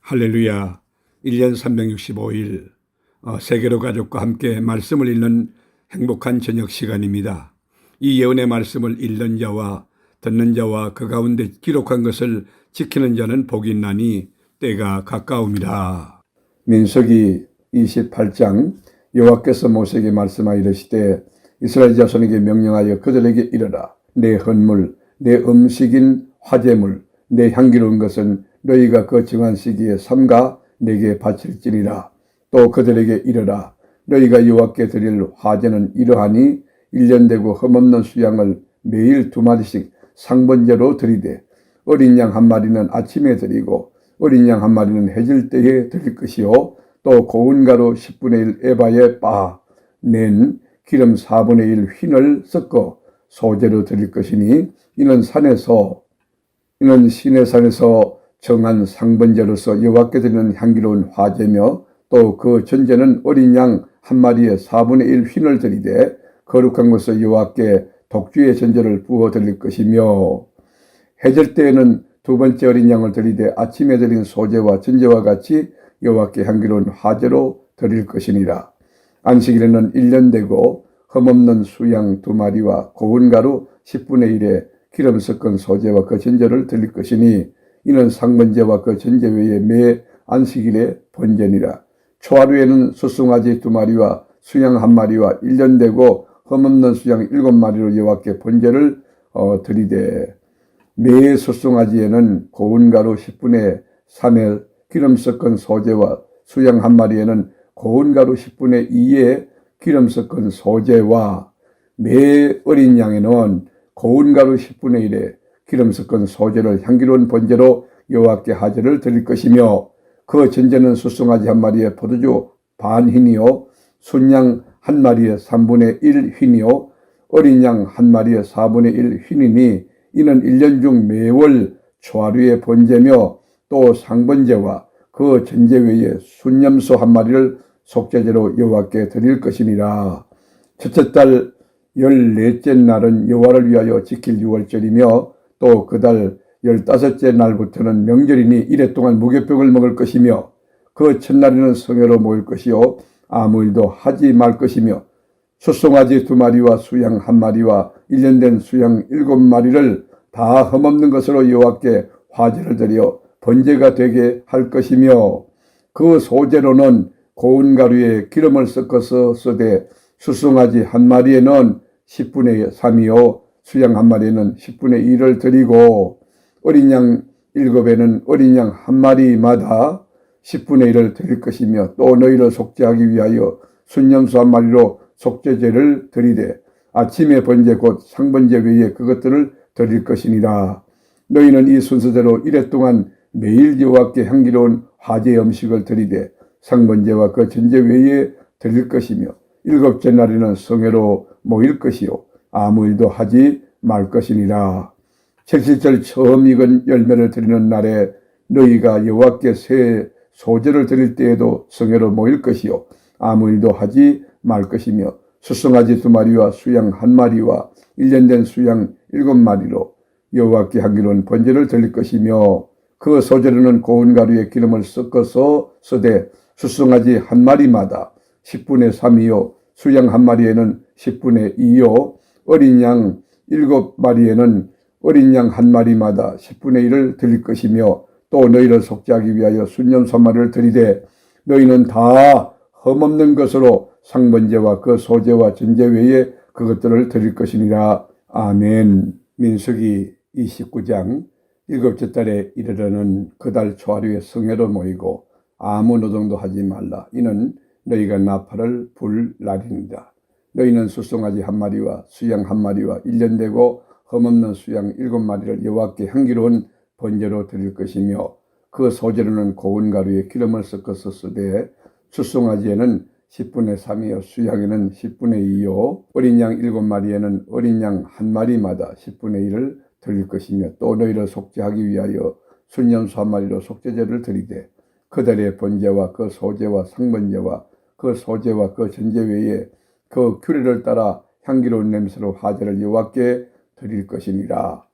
할렐루야. 1년 365일 세계로 가족과 함께 말씀을 읽는 행복한 저녁 시간입니다. 이 예언의 말씀을 읽는 자와 듣는 자와 그 가운데 기록한 것을 지키는 자는 복이 있나니 때가 가까웁니다. 민수기 28장 여호와께서 모세에게 말씀하여 이르시되 이스라엘 자손에게 명령하여 그들에게 이르라. 내 헌물, 내 음식인 화제물, 내 향기로운 것은 너희가 그 정한 시기에 삼가 내게 바칠지니라. 또 그들에게 이르라. 너희가 여호와께 드릴 화제는 이러하니 1년 되고 흠없는 수양을 매일 2마리씩 상번제로 드리되 어린 양 1마리는 아침에 드리고 어린 양 1마리는 해질 때에 드릴 것이요 또 고운 가루 10분의 1 에바에 빠 낸 기름 4분의 1 흰을 섞어 소제로 드릴 것이니 이는 시내산에서 정한 상번제로서 여호와께 드리는 향기로운 화제며 또 그 전제는 어린 양 1마리에 4분의 1 흰을 드리되 거룩한 곳에 여호와께 독주의 전제를 부어 드릴 것이며 해질 때에는 2번째 어린 양을 드리되 아침에 드린 소제와 전제와 같이 여호와께 향기로운 화제로 드릴 것이니라. 안식일에는 1년 되고 흠없는 수양 2마리와 고운 가루 10분의 1에 기름 섞은 소제와 그 전제를 드릴 것이니 이는 상번제와 그 전제 외에 매 안식일의 번제니라. 초하루에는 수송아지 2마리와 수양 1마리와 1년 되고 흠없는 수양 7마리로 여호와께 번제를 드리되 매 수송아지에는 고운 가루 10분의 3에 기름 섞은 소제와 수양 1마리에는 고운 가루 10분의 2에 기름 섞은 소제와 매 어린 양에는 고운 가루 10분의 1에 기름 섞은 소제를 향기로운 번제로 여호와께 화제를 드릴 것이며 그 전제는 수송아지 1마리에 포도주 반 흰이요 순양 1마리에 3분의 1 흰이요 어린 양 1마리에 4분의 1 흰이니 이는 1년 중 매월 초하루의 번제며 또 상번제와 그 전제 외에 순염소 1마리를 속죄제로 여호와께 드릴 것이니라. 첫째 달 14째 날은 여호와를 위하여 지킬 유월절이며 또 그 달 15째 날부터는 명절이니 이래 동안 무교병을 먹을 것이며 그 첫날에는 성회로 모일 것이요 아무 일도 하지 말 것이며 수송아지 2마리와 수양 1마리와 1년 된 수양 7마리를 다 흠없는 것으로 여호와께 화제를 드려 번제가 되게 할 것이며 그 소제로는 고운 가루에 기름을 섞어서 쓰되 수송아지 1마리에는 10분의 3이요 수양 1마리에는 10분의 1을 드리고 어린 양 7에는 어린 양 1마리마다 10분의 1을 드릴 것이며 또 너희를 속죄하기 위하여 순염소 1마리로 속죄제를 드리되 아침의 번제 곧 상번제 외에 그것들을 드릴 것이니라. 너희는 이 순서대로 이래 동안 매일 여호와께 향기로운 화제 음식을 드리되 상번제와 그 전제 외에 드릴 것이며 7째 날에는 성회로 모일 것이요 아무 일도 하지 말 것이니라. 칠칠절 처음 익은 열매를 드리는 날에 너희가 여호와께 새 소제를 드릴 때에도 성회로 모일 것이요 아무 일도 하지 말 것이며 수송아지 2마리와 수양 1마리와 1년 된 수양 7마리로 여호와께 향기로운 번제를 드릴 것이며 그 소제로는 고운 가루에 기름을 섞어서 쓰되 수송아지 1마리마다 10분의 3이요 수양 1마리에는 10분의 2요 어린 양 7마리에는 어린 양 1마리마다 10분의 1을 드릴 것이며 또 너희를 속죄하기 위하여 순염소 1마리를 드리되 너희는 다 흠없는 것으로 상번제와 그 소제와 전제 외에 그것들을 드릴 것이니라. 아멘. 민수기 29장 7째 달에 이르러는 그 달 초하루에 성회로 모이고 아무 노동도 하지 말라. 이는 너희가 나팔을 불 날이니라. 너희는 수송아지 1마리와 수양 1마리와 1년 되고 흠없는 수양 7마리를 여호와께 향기로운 번제로 드릴 것이며 그 소제로는 고운 가루에 기름을 섞어서 쓰되 수송아지에는 10분의 3이요 수양에는 10분의 2요 어린 양 7마리에는 어린 양 1마리마다 10분의 1을 드릴 것이며 또 너희를 속죄하기 위하여 순염소 1마리로 속죄제를 드리되 그 달의 번제와 그 소제와 상번제와 그 소제와 그 전제 외에 그 규례를 따라 향기로운 냄새로 화제를 여호와께 드릴 것이니라.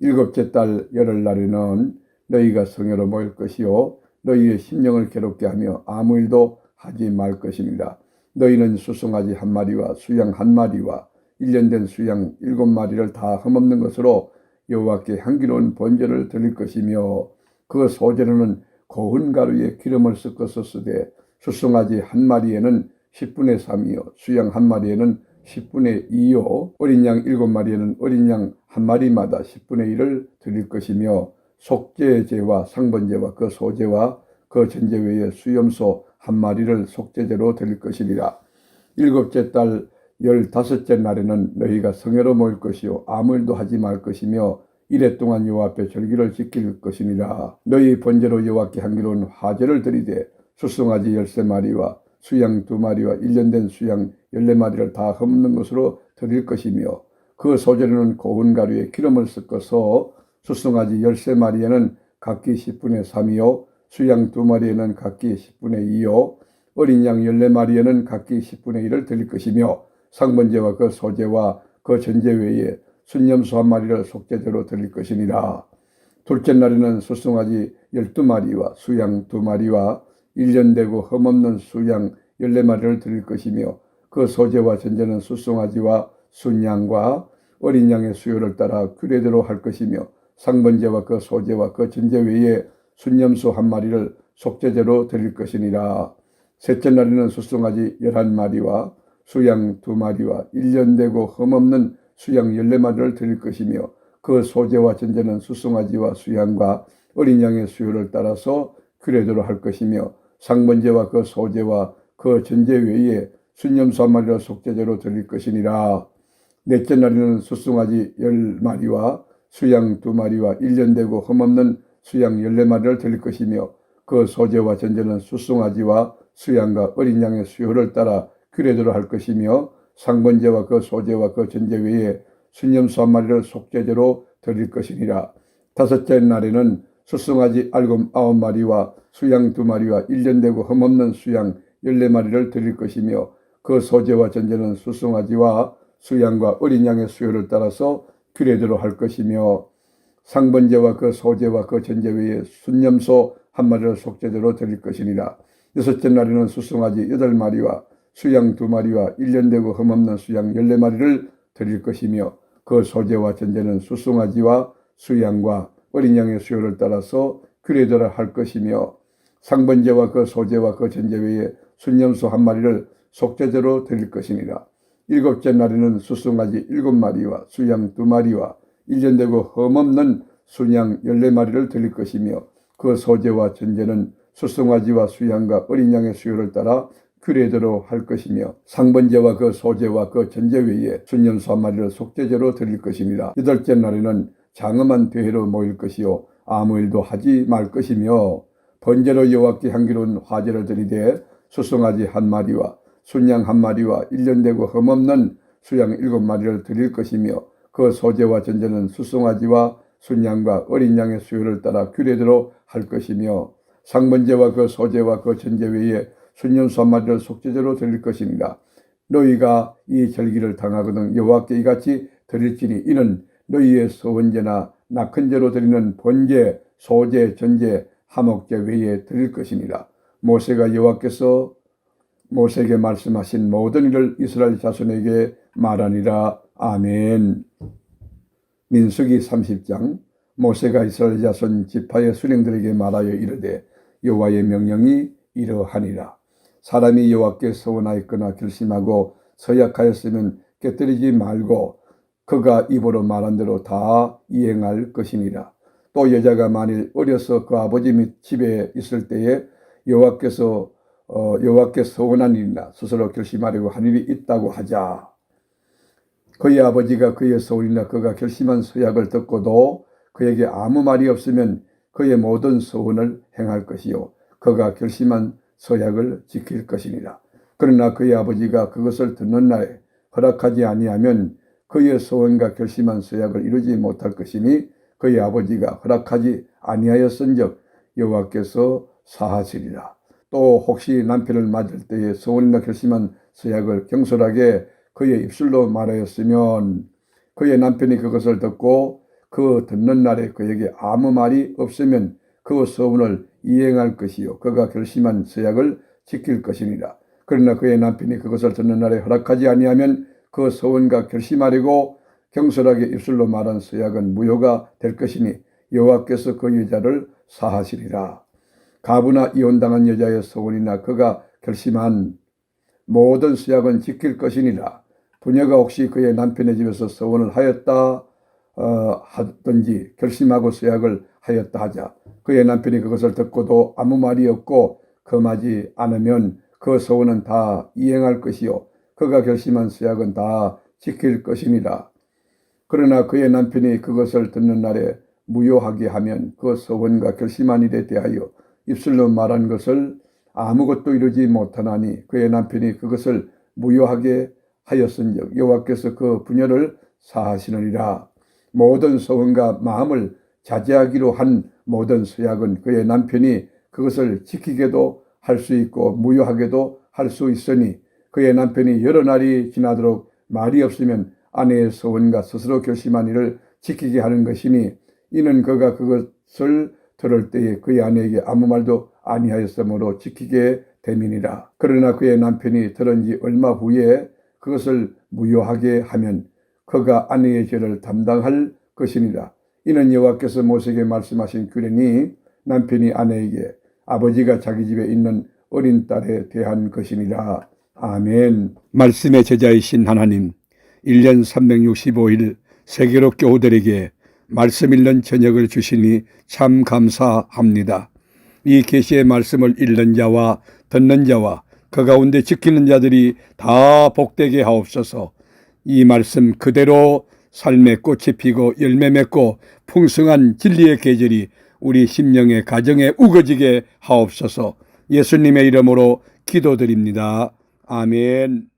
7째 달 열흘날에는 너희가 성회로 모일 것이요 너희의 심령을 괴롭게 하며 아무 일도 하지 말 것이니라. 너희는 수송아지 한 마리와 수양 한 마리와 1년 된 수양 7마리를 다 흠없는 것으로 여호와께 향기로운 번제를 드릴 것이며 그 소재로는 고운 가루에 기름을 섞어서 쓰되 수송아지 한 마리에는 10분의 3이요 수양 한 마리에는 10분의 2요 어린 양 7마리에는 어린 양 한 마리마다 10분의 1을 드릴 것이며 속죄제와 상번제와 그 소제와 그 전제 외에 수염소 한 마리를 속죄제로 드릴 것이니라. 7째 달 15째 날에는 너희가 성회로 모일 것이요 아무 일도 하지 말 것이며 이래 동안 여호와 앞에 절기를 지킬 것이니라. 너희 번제로 여호와께 향기로운 화제를 드리되 수송아지 13마리와 수양 2마리와 1년 된 수양 14마리를 다 흠없는 것으로 드릴 것이며 그 소재로는 고운 가루에 기름을 섞어서 수송아지 13마리에는 각기 10분의 3이요 수양 2마리에는 각기 10분의 2요 어린 양 14마리에는 각기 10분의 1을 드릴 것이며 상번제와 그 소제와 그 전제 외에 순염소 한 마리를 속죄제로 드릴 것이니라. 둘째 날에는 수송아지 12마리와 수양 2마리와 1년 되고 흠없는 수양 14마리를 드릴 것이며 그 소제와 전제는 수송아지와 순양과 어린 양의 수요를 따라 규례대로 할 것이며 상번제와 그 소제와 그 전제 외에 순염소 한 마리를 속죄제로 드릴 것이니라. 셋째 날에는 수송아지 11마리와 수양 2마리와 1년 되고 흠없는 수양 14마리를 드릴 것이며 그 소제와 전제는 수송아지와 수양과 어린 양의 수요를 따라서 규례대로 할 것이며 상번제와 그 소제와 그 전제 외에 순염소 한 마리를 속죄제로 드릴 것이니라. 넷째 날에는 수송아지 10마리와 수양 2마리와 1년 되고 흠없는 수양 14마리를 드릴 것이며 그 소제와 전제는 수송아지와 수양과 어린 양의 수요를 따라 규례대로 할 것이며 상번제와 그 소제와 그 전제 외에 순염소 한 마리를 속죄제로 드릴 것이니라. 다섯째 날에는 수송아지 9마리와 수양 2마리와 1년 되고 흠없는 수양 14마리를 드릴 것이며 그 소제와 전제는 수송아지와 수양과 어린 양의 수요를 따라서 규례대로 할 것이며 상번제와 그 소제와 그 전제 외에 순염소 한 마리를 속죄제로 드릴 것이니라. 여섯째 날에는 수송아지 8마리와 수양 2마리와 1년 되고 흠없는 수양 14마리를 드릴 것이며 그 소제와 전제는 수송아지와 수양과 어린 양의 수요를 따라서 규례대로 할 것이며 상번제와 그 소제와 그 전제 외에 순염소 한 마리를 속죄제로 드릴 것이니라. 일곱째 날에는 수송아지 7마리와 수양 2마리와 1년 되고 흠없는 순양 14마리를 드릴 것이며 그 소제와 전제는 수송아지와 수양과 어린 양의 수요를 따라 규례대로 할 것이며 상번제와 그 소제와 그 전제 외에 순염소 한 마리를 속죄제로 드릴 것이니라. 여덟째 날에는 장엄한 대회로 모일 것이요 아무 일도 하지 말 것이며 번제로 여호와께 향기로운 화제를 드리되 수송아지 한 마리와 순양 한 마리와 1년 되고 흠없는 수양 7마리를 드릴 것이며 그 소제와 전제는 수송아지와 순양과 어린 양의 수요를 따라 규례대로 할 것이며 상번제와 그 소제와 그 전제 외에 순염소 한 마리를 속죄제로 드릴 것이니라. 너희가 이 절기를 당하거든 여호와께 이같이 드릴지니 이는 너희의 서원제나 낙헌제로 드리는 번제, 소제, 전제, 하목제 외에 드릴 것이니라. 모세가 여호와께서 모세에게 말씀하신 모든 일을 이스라엘 자손에게 말하니라. 아멘. 민수기 30장. 모세가 이스라엘 자손 지파의 수령들에게 말하여 이르되 여호와의 명령이 이러하니라. 사람이 여호와께 서원하였거나 결심하고 서약하였으면 깨뜨리지 말고 그가 입으로 말한 대로 다 이행할 것이니라. 또 여자가 만일 어려서 그 아버지 및 집에 있을 때에 여호와께 서원한 일이나 스스로 결심하려고 한 일이 있다고 하자. 그의 아버지가 그의 서원이나 그가 결심한 서약을 듣고도 그에게 아무 말이 없으면 그의 모든 서원을 행할 것이요 그가 결심한 서약을 지킬 것이니라. 그러나 그의 아버지가 그것을 듣는 날에 허락하지 아니하면 그의 서원과 결심한 서약을 이루지 못할 것이니 그의 아버지가 허락하지 아니하였은즉 여호와께서 사하시리라. 또 혹시 남편을 맞을 때에 서원이나 결심한 서약을 경솔하게 그의 입술로 말하였으면 그의 남편이 그것을 듣고 그 듣는 날에 그에게 아무 말이 없으면 그 서원을 이행할 것이요 그가 결심한 서약을 지킬 것이니라. 그러나 그의 남편이 그것을 듣는 날에 허락하지 아니하면 그 서원과 결심하려고 경솔하게 입술로 말한 서약은 무효가 될 것이니 여호와께서 그 여자를 사하시리라. 가부나 이혼당한 여자의 서원이나 그가 결심한 모든 서약은 지킬 것이니라. 부녀가 혹시 그의 남편의 집에서 서원을 하였다 하든지 결심하고 서약을 하였다 하자 그의 남편이 그것을 듣고도 아무 말이 없고 금하지 않으면 그 서원은 다 이행할 것이요 그가 결심한 서약은 다 지킬 것이니라. 그러나 그의 남편이 그것을 듣는 날에 무효하게 하면 그 서원과 결심한 일에 대하여 입술로 말한 것을 아무것도 이루지 못하나니 그의 남편이 그것을 무효하게 하였은즉 여호와께서 그 부녀를 사하시느니라. 모든 서원과 마음을 자제하기로 한 모든 서약은 그의 남편이 그것을 지키게도 할 수 있고 무효하게도 할 수 있으니 그의 남편이 여러 날이 지나도록 말이 없으면 아내의 서원과 스스로 결심한 일을 지키게 하는 것이니 이는 그가 그것을 들을 때에 그의 아내에게 아무 말도 아니하였으므로 지키게 됨이니라. 그러나 그의 남편이 들은 지 얼마 후에 그것을 무효하게 하면 그가 아내의 죄를 담당할 것이니라. 이는 여호와께서 모세에게 말씀하신 규례니 남편이 아내에게 아버지가 자기 집에 있는 어린 딸에 대한 것이니라. 아멘. 말씀의 제자이신 하나님, 1년 365일 세계로 교우들에게 말씀 읽는 저녁을 주시니 참 감사합니다. 이 계시의 말씀을 읽는 자와 듣는 자와 그 가운데 지키는 자들이 다 복되게 하옵소서. 이 말씀 그대로 삶의 꽃이 피고 열매 맺고 풍성한 진리의 계절이 우리 심령의 가정에 우거지게 하옵소서. 예수님의 이름으로 기도드립니다. 아멘.